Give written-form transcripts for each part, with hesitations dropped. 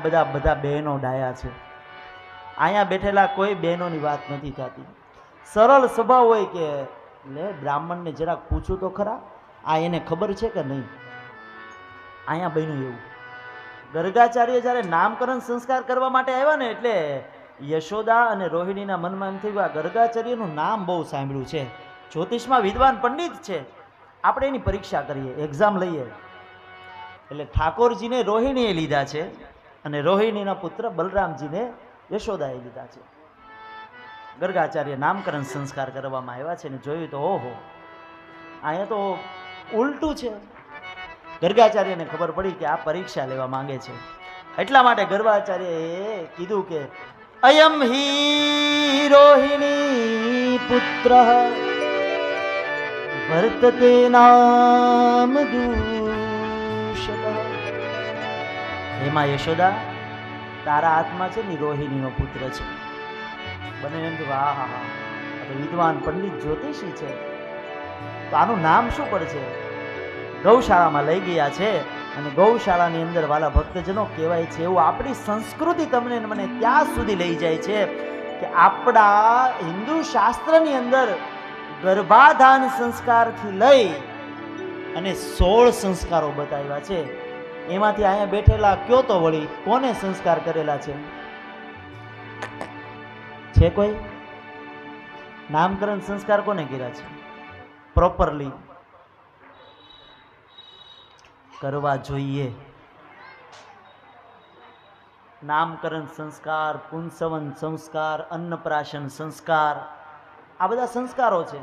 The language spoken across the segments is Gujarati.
બધા બધા બહેનો ડાયા છે. અહીંયા બેઠેલા કોઈ બહેનોની વાત નથી થતી. સરળ સ્વભાવ હોય કે લે બ્રાહ્મણને જરાક પૂછું તો ખરા, આ એને ખબર છે કે નહીં. અહીંયા બન્યું એવું. ગર્ગાચાર્ય જ્યારે નામકરણ સંસ્કાર કરવા માટે આવ્યા ને એટલે યશોદા અને રોહિણીના મનમાં એમ થયું આ ગર્ગાચાર્યનું નામ બહુ સાંભળ્યું છે, જ્યોતિષમાં વિદ્વાન પંડિત છે, આપણે એની પરીક્ષા કરીએ, એક્ઝામ લઈએ. એટલે ઠાકોરજીને રોહિણીએ લીધા છે અને રોહિણીના પુત્ર બલરામજીને યશોદાએ લીધા છે. ગર્ગાચાર્ય નામકરણ સંસ્કાર કરવામાં આવ્યા છે ને જોયું તો ઓહો, અહીંયા તો ઉલટું છે. ગર્ગાચાર્યને ખબર પડી કે આ પરીક્ષા લેવા માંગે છે. એટલા માટે ગર્ગાચાર્યએ કીધું કે અયમ હિ રોહિણી પુત્ર વર્તતે નામ દૂષક. એમાં યશોદા તારા હાથમાં છે ને રોહિણીનો પુત્ર છે. બને એમ કે વાહ હા હા, વિદ્વાન પંડિત જ્યોતિષી છે, તો આનું નામ શું પડશે? ગૌશાળામાં લઈ ગયા છે અને ગૌશાળાની અંદર વાલા ભક્તજનો કહેવાય છે એવું આપણી સંસ્કૃતિ તમને મને ત્યાં સુધી લઈ જાય છે કે આપણા હિન્દુ શાસ્ત્રની અંદર ગર્ભાધાન સંસ્કારથી લઈ અને 16 સંસ્કારો બતાવ્યા છે. એમાંથી અહીંયા બેઠેલા કયો તો વળી કોને સંસ્કાર કરેલા છે? છે કોઈ? નામકરણ સંસ્કાર કોને કર્યા છે? પ્રોપરલી કરવા જોઈએ. નામકરણ સંસ્કાર, પુંસવન સંસ્કાર, અન્નપ્રાશન સંસ્કાર, આ બધા સંસ્કારો છે.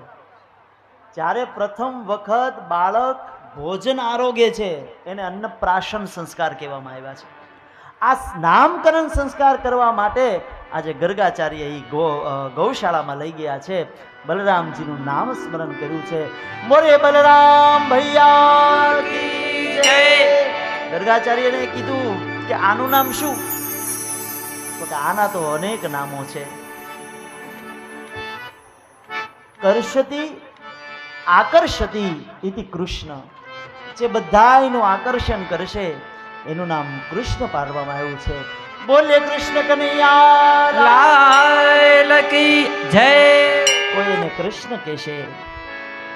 જ્યારે પ્રથમ વખત બાળક ભોજન આરોગે છે એને અન્નપ્રાશન સંસ્કાર કહેવામાં આવ્યા છે. આ નામકરણ સંસ્કાર કરવા માટે આજે ગર્ગાચાર્ય ગૌશાળામાં લઈ ગયા છે. બલરામજીનું નામ સ્મરણ કર્યું છે. મોરે બલરામ ભૈયા કી જય. ગર્ગાચાર્યને કીધું કે આનું નામ શું? તો કે આના તો અનેક નામો છે. કર્ષતિ આકર્ષતિ ઇતિ કૃષ્ણ. જે બધાયનું આકર્ષણ કરશે એનું નામ કૃષ્ણ પાડવામાં આવ્યું છે. બોલે કૃષ્ણ કનૈયા લાલ કી જય. કોઈને કૃષ્ણ કહેશે,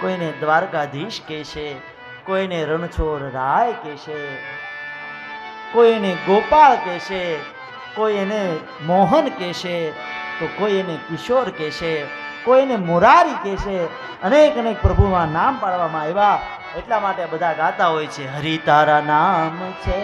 કોઈને દ્વારકાધીશ કહેશે, કોઈને રણછોડ રાય કહેશે, કોઈને ગોપાળ કહેશે, કોઈ એને મોહન કહેશે, તો કોઈ એને કિશોર કહેશે, કોઈને મુરારી કહેશે. અનેક અનેક પ્રભુમાં નામ પાડવામાં આવ્યા. એટલા માટે બધા ગાતા હોય છે હરિ તારા નામ છે.